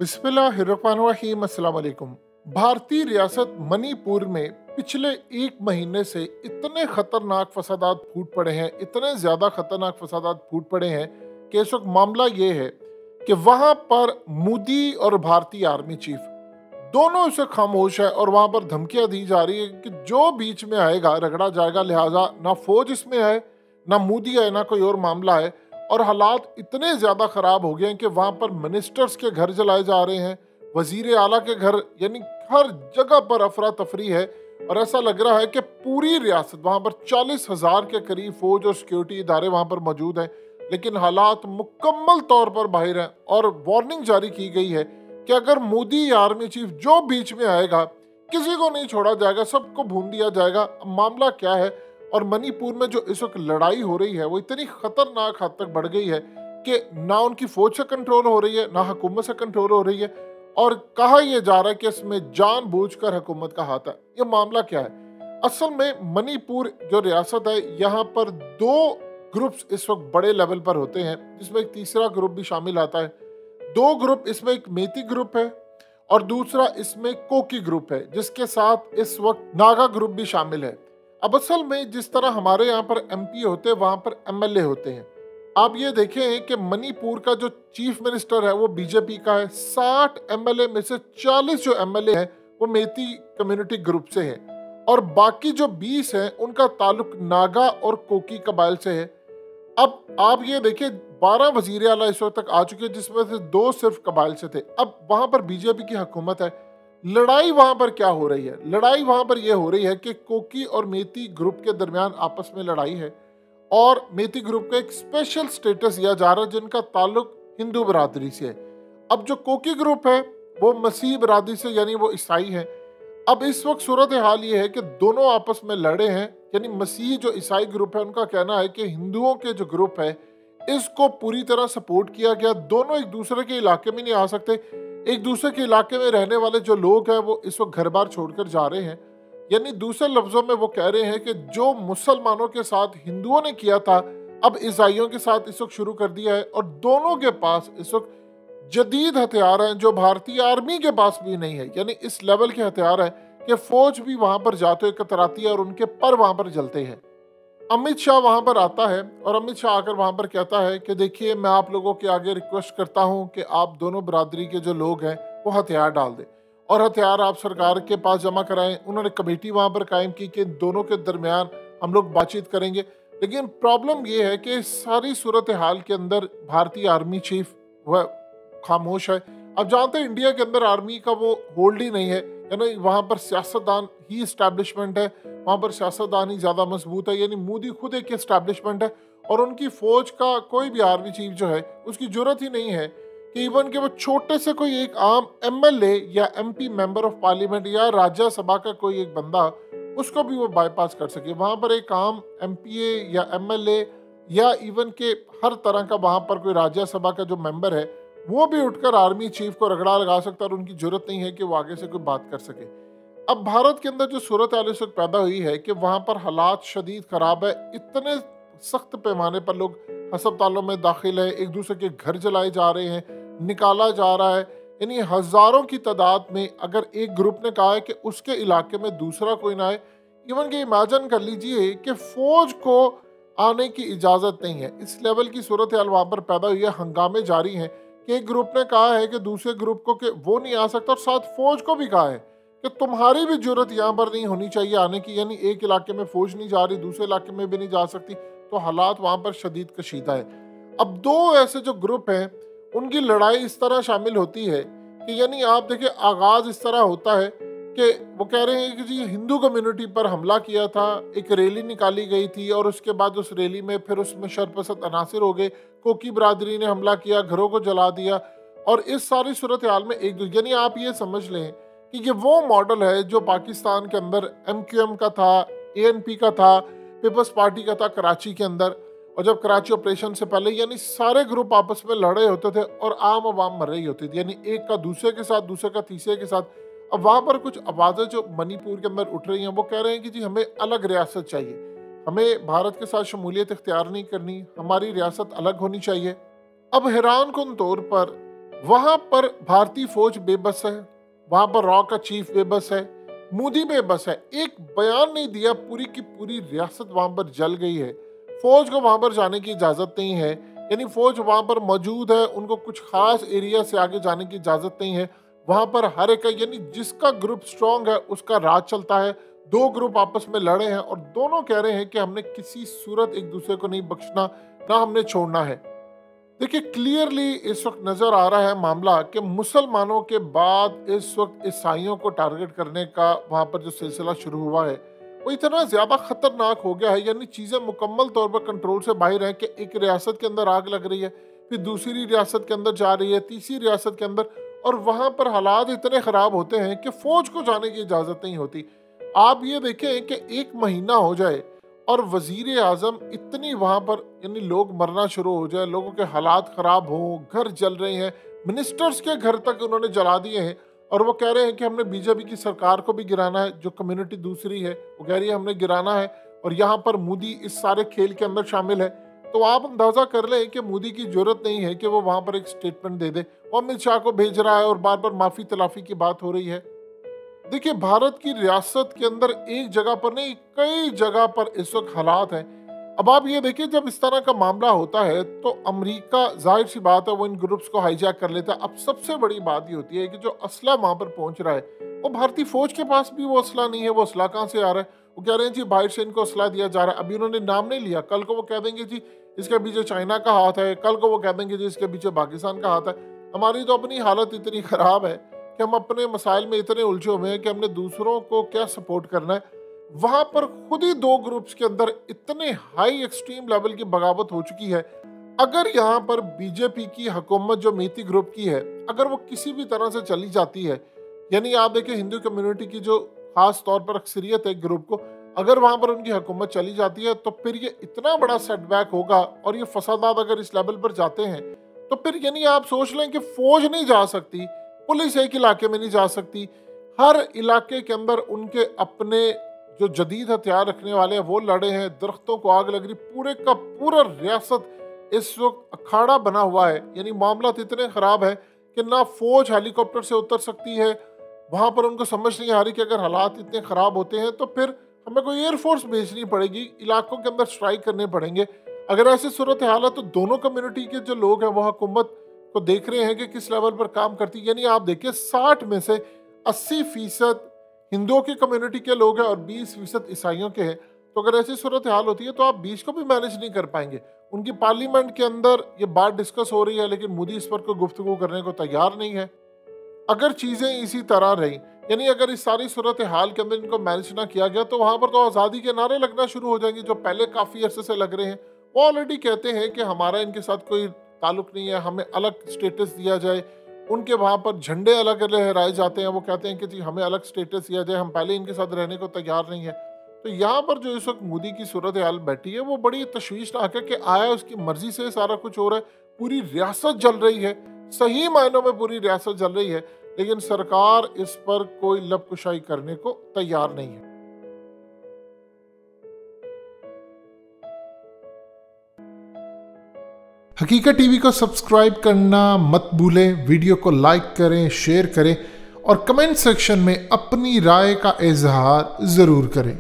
बिस्मिल्लाहिर्रहमानिर्रहीम। अस्सलाम वालेकुम। भारतीय रियासत मणिपुर में पिछले एक महीने से इतने खतरनाक फसादात फूट पड़े हैं, इतने ज़्यादा खतरनाक फसादात फूट पड़े हैं कि इस वक्त मामला ये है कि वहाँ पर मोदी और भारतीय आर्मी चीफ दोनों इसे खामोश है और वहाँ पर धमकियाँ दी जा रही है कि जो बीच में आएगा रगड़ा जाएगा। लिहाजा ना फौज इसमें आए, ना मोदी आए, ना कोई और मामला है। और हालात इतने ज़्यादा ख़राब हो गए हैं कि वहाँ पर मिनिस्टर्स के घर जलाए जा रहे हैं, वजीर आला के घर, यानी हर जगह पर अफरा तफरी है। और ऐसा लग रहा है कि पूरी रियासत वहाँ पर 40,000 के करीब फौज और सिक्योरिटी इदारे वहाँ पर मौजूद हैं, लेकिन हालात मुकम्मल तौर पर बाहर हैं। और वार्निंग जारी की गई है कि अगर मोदी या आर्मी चीफ जो बीच में आएगा, किसी को नहीं छोड़ा जाएगा, सबको भून दिया जाएगा। अब मामला क्या है और मणिपुर में जो इस वक्त लड़ाई हो रही है वो इतनी खतरनाक हद तक बढ़ गई है कि ना उनकी फौज से कंट्रोल हो रही है, ना हुकूमत से कंट्रोल हो रही है। और कहा यह जा रहा है कि इसमें जानबूझकर हुकूमत का हाथ है। ये मामला क्या है? असल में मणिपुर जो रियासत है, यहाँ पर दो ग्रुप्स इस वक्त बड़े लेवल पर होते हैं, जिसमें एक तीसरा ग्रुप भी शामिल आता है। दो ग्रुप, इसमें एक मेती ग्रुप है और दूसरा इसमें कोकी ग्रुप है, जिसके साथ इस वक्त नागा ग्रुप भी शामिल है। अब असल में जिस तरह हमारे यहाँ पर एमपी होते हैं, वहाँ पर एमएलए होते हैं। आप ये देखें कि मणिपुर का जो चीफ मिनिस्टर है वो बीजेपी का है। 60 एमएलए में से 40 जो एमएलए हैं वो मेती कम्युनिटी ग्रुप से हैं और बाकी जो 20 हैं उनका ताल्लुक नागा और कोकी कबाइल से है। अब आप ये देखिए, 12 वजीर आला इस वक्त तक आ चुके हैं, जिसमें से 2 सिर्फ कबाइल से थे। अब वहां पर बीजेपी की हुकूमत है। लड़ाई वहां पर क्या हो रही है? लड़ाई वहां पर यह हो रही है कि कोकी और मेती ग्रुप के दरमियान आपस में लड़ाई है और मेती ग्रुप का एक स्पेशल स्टेटस दिया जा रहा है जिनका ताल्लुक हिंदू बरादरी से है। अब जो कोकी ग्रुप है वो मसीह बरादरी से, यानी वो ईसाई है। अब इस वक्त सूरत हाल ये है कि दोनों आपस में लड़े हैं, यानी मसीही जो ईसाई ग्रुप है उनका कहना है कि हिंदुओं के जो ग्रुप है इसको पूरी तरह सपोर्ट किया गया। दोनों एक दूसरे के इलाके में नहीं आ सकते। एक दूसरे के इलाके में रहने वाले जो लोग हैं वो इस वक्त घर बार छोड़कर जा रहे हैं। यानी दूसरे लफ्जों में वो कह रहे हैं कि जो मुसलमानों के साथ हिंदुओं ने किया था, अब ईसाइयों के साथ इस वक्त शुरू कर दिया है। और दोनों के पास इस वक्त जदीद हथियार हैं जो भारतीय आर्मी के पास भी नहीं है। यानी इस लेवल के हथियार हैं कि फौज भी वहां पर जाते हुए कतराती है और उनके पर वहां पर जलते हैं। अमित शाह वहां पर आता है और अमित शाह आकर वहां पर कहता है कि देखिए, मैं आप लोगों के आगे रिक्वेस्ट करता हूं कि आप दोनों बरादरी के जो लोग हैं वो हथियार डाल दें और हथियार आप सरकार के पास जमा कराएं। उन्होंने कमेटी वहां पर कायम की कि दोनों के दरमियान हम लोग बातचीत करेंगे। लेकिन प्रॉब्लम ये है कि सारी सूरत हाल के अंदर भारतीय आर्मी चीफ वह खामोश है। अब जानते हैं इंडिया के अंदर आर्मी का वो होल्ड ही नहीं है, यानी वहाँ पर सियासतदान ही इस्टेब्लिशमेंट है, वहाँ पर सियासतदान ही ज़्यादा मजबूत है। यानी मोदी खुद एक इस्टेब्लिशमेंट है और उनकी फौज का कोई भी आर्मी चीफ जो है उसकी जरूरत ही नहीं है कि इवन के वो छोटे से कोई एक आम एमएलए या एमपी मेंबर ऑफ पार्लियामेंट या राज्यसभा का कोई एक बंदा, उसको भी वो बाईपास कर सके। वहाँ पर एक आम एमपीए या एमएलए या इवन के हर तरह का वहाँ पर कोई राज्यसभा का जो मेंबर है वो भी उठकर आर्मी चीफ को रगड़ा लगा सकता है और उनकी जरूरत नहीं है कि वो आगे से कोई बात कर सके। अब भारत के अंदर जो सूरत हाल इस वक्त पैदा हुई है कि वहाँ पर हालात शदीद खराब है। इतने सख्त पैमाने पर लोग अस्पतालों में दाखिल है, एक दूसरे के घर जलाए जा रहे हैं, निकाला जा रहा है। यानी हजारों की तादाद में अगर एक ग्रुप ने कहा है कि उसके इलाके में दूसरा कोई ना आए, इवन के इमेजिन कर लीजिए कि फौज को आने की इजाज़त नहीं है। इस लेवल की सूरत हाल वहाँ पर पैदा हुई है। हंगामे जारी हैं कि एक ग्रुप ने कहा है कि दूसरे ग्रुप को कि वो नहीं आ सकता और साथ फौज को भी कहा है कि तुम्हारी भी जरूरत यहाँ पर नहीं होनी चाहिए आने की। यानी एक इलाके में फौज नहीं जा रही, दूसरे इलाके में भी नहीं जा सकती, तो हालात वहाँ पर शदीद कशीदा है। अब दो ऐसे जो ग्रुप हैं उनकी लड़ाई इस तरह शामिल होती है कि यानी आप देखिए, आगाज इस तरह होता है कि वो कह रहे हैं कि जी हिंदू कम्युनिटी पर हमला किया था, एक रैली निकाली गई थी और उसके बाद उस रैली में फिर उसमें शरपसंद अनासिर हो गए, कोकी बरादरी ने हमला किया, घरों को जला दिया। और इस सारी सूरत हाल में यानी आप ये समझ लें कि ये वो मॉडल है जो पाकिस्तान के अंदर एमक्यूएम का था, एएनपी का था, पीपल्स पार्टी का था कराची के अंदर। और जब कराची ऑपरेशन से पहले यानी सारे ग्रुप आपस में लड़े होते थे और आम आवाम मर रही होती थी, यानी एक का दूसरे के साथ, दूसरे का तीसरे के साथ। अब वहाँ पर कुछ आवाज़ें जो मणिपुर के अंदर उठ रही हैं वो कह रहे हैं कि जी हमें अलग रियासत चाहिए, हमें भारत के साथ शमूलियत इख्तियार नहीं करनी, हमारी रियासत अलग होनी चाहिए। अब हैरान कुन तौर पर वहां पर भारतीय फौज बेबस है, वहां पर रॉ का चीफ बेबस है, मोदी बेबस है, एक बयान नहीं दिया, पूरी की पूरी रियासत वहां पर जल गई है। फौज को वहां पर जाने की इजाजत नहीं है, यानी फौज वहां पर मौजूद है, उनको कुछ खास एरिया से आगे जाने की इजाजत नहीं है। वहां पर हर एक यानी जिसका ग्रुप स्ट्रांग है उसका राज चलता है। दो ग्रुप आपस में लड़े हैं और दोनों कह रहे हैं कि हमने किसी सूरत एक दूसरे को नहीं बख्शना, ना हमने छोड़ना है। देखिए क्लियरली इस वक्त नजर आ रहा है मामला कि मुसलमानों के बाद इस वक्त ईसाइयों को टारगेट करने का वहां पर जो सिलसिला शुरू हुआ है वो इतना ज्यादा खतरनाक हो गया है, यानी चीजें मुकम्मल तौर पर कंट्रोल से बाहर हैं कि एक रियासत के अंदर आग लग रही है, फिर दूसरी रियासत के अंदर जा रही है, तीसरी रियासत के अंदर, और वहां पर हालात इतने खराब होते हैं कि फौज को जाने की इजाजत नहीं होती। आप ये देखें कि एक महीना हो जाए और वजीर आजम इतनी वहां पर यानी लोग मरना शुरू हो जाए, लोगों के हालात खराब हो, घर जल रहे हैं, मिनिस्टर्स के घर तक उन्होंने जला दिए हैं, और वो कह रहे हैं कि हमने बीजेपी की सरकार को भी गिराना है। जो कम्युनिटी दूसरी है वो कह रही है हमने गिराना है, और यहाँ पर मोदी इस सारे खेल के अंदर शामिल है। तो आप अंदाजा कर लें कि मोदी की जरूरत नहीं है कि वो वहां पर एक स्टेटमेंट दे दे, वो अमित शाह को भेज रहा है और बार बार माफी तलाफी की बात हो रही है। देखिए भारत की रियासत के अंदर एक जगह पर नहीं कई जगह पर इस वक्त हालात हैं। अब आप ये देखिए जब इस तरह का मामला होता है तो अमेरिका जाहिर सी बात है वो इन ग्रुप्स को हाईजैक कर लेता है। अब सबसे बड़ी बात ये होती है कि जो असला वहां पर पहुंच रहा है वो भारतीय फौज के पास भी वो असला नहीं है। वो असला कहाँ से आ रहा है? वो कह रहे हैं जी बाहर से इनको असला दिया जा रहा है। अभी उन्होंने नाम नहीं लिया, कल को वो कह देंगे जी इसके पीछे चाइना का हाथ है, कल को वो कह देंगे जी इसके पीछे पाकिस्तान का हाथ है। हमारी तो अपनी हालत इतनी खराब है कि हम अपने मसाइल में इतने उलझे हुए हैं कि हमने दूसरों को क्या सपोर्ट करना है। वहां पर खुद ही दो ग्रुप्स के अंदर इतने हाई एक्सट्रीम लेवल की बगावत हो चुकी है। अगर यहाँ पर बीजेपी की हुकूमत जो मेथी ग्रुप की है अगर वो किसी भी तरह से चली जाती है, यानी आप देखिए हिंदू कम्युनिटी की जो खास तौर पर अक्सरियत है ग्रुप को, अगर वहां पर उनकी हुकूमत चली जाती है तो फिर ये इतना बड़ा सेटबैक होगा, और ये फसादात अगर इस लेवल पर जाते हैं तो फिर यानी आप सोच लें कि फौज नहीं जा सकती, पुलिस एक इलाके में नहीं जा सकती, हर इलाके के अंदर उनके अपने जो जदीद हथियार रखने वाले हैं वो लड़े हैं, दरख्तों को आग लग रही, पूरे का पूरा रियासत इस वक्त अखाड़ा बना हुआ है। यानी मामला इतने खराब है कि ना फौज हेलीकॉप्टर से उतर सकती है, वहां पर उनको समझ नहीं आ रही कि अगर हालात इतने खराब होते हैं तो फिर हमें कोई एयरफोर्स भेजनी पड़ेगी, इलाकों के अंदर स्ट्राइक करने पड़ेंगे। अगर ऐसी सूरत हाल है तो दोनों कम्युनिटी के जो लोग हैं वो हुकूमत को देख रहे हैं कि किस लेवल पर काम करती है। यानी आप देखिए 60 में से 80% हिंदुओं की कम्युनिटी के लोग हैं और 20% ईसाइयों के हैं। तो अगर ऐसी सूरत हाल होती है तो आप 20 को भी मैनेज नहीं कर पाएंगे। उनकी पार्लियामेंट के अंदर ये बात डिस्कस हो रही है लेकिन मोदी इस पर कोई गुफ्तगू करने को तैयार नहीं है। अगर चीजें इसी तरह रही, यानी अगर इस सारी सूरत हाल के अंदर इनको मैनेज ना किया गया तो वहां पर तो आज़ादी के नारे लगना शुरू हो जाएंगे जो पहले काफी अरसे से लग रहे हैं। वो ऑलरेडी कहते हैं कि हमारा इनके साथ कोई ताल्लुक नहीं है, हमें अलग स्टेटस दिया जाए। उनके वहाँ पर झंडे अलग लहराए जाते हैं, वो कहते हैं कि जी हमें अलग स्टेटस दिया जाए, हम पहले इनके साथ रहने को तैयार नहीं है। तो यहाँ पर जो इस वक्त मोदी की सूरत हाल बैठी है वो बड़ी तशवीशनाक है कि आया उसकी मर्जी से सारा कुछ हो रहा है, पूरी रियासत जल रही है, सही मायनों में पूरी रियासत जल रही है, लेकिन सरकार इस पर कोई लबकुशाई करने को तैयार नहीं है। हकीकत टीवी को सब्सक्राइब करना मत भूलें, वीडियो को लाइक करें, शेयर करें और कमेंट सेक्शन में अपनी राय का इजहार ज़रूर करें।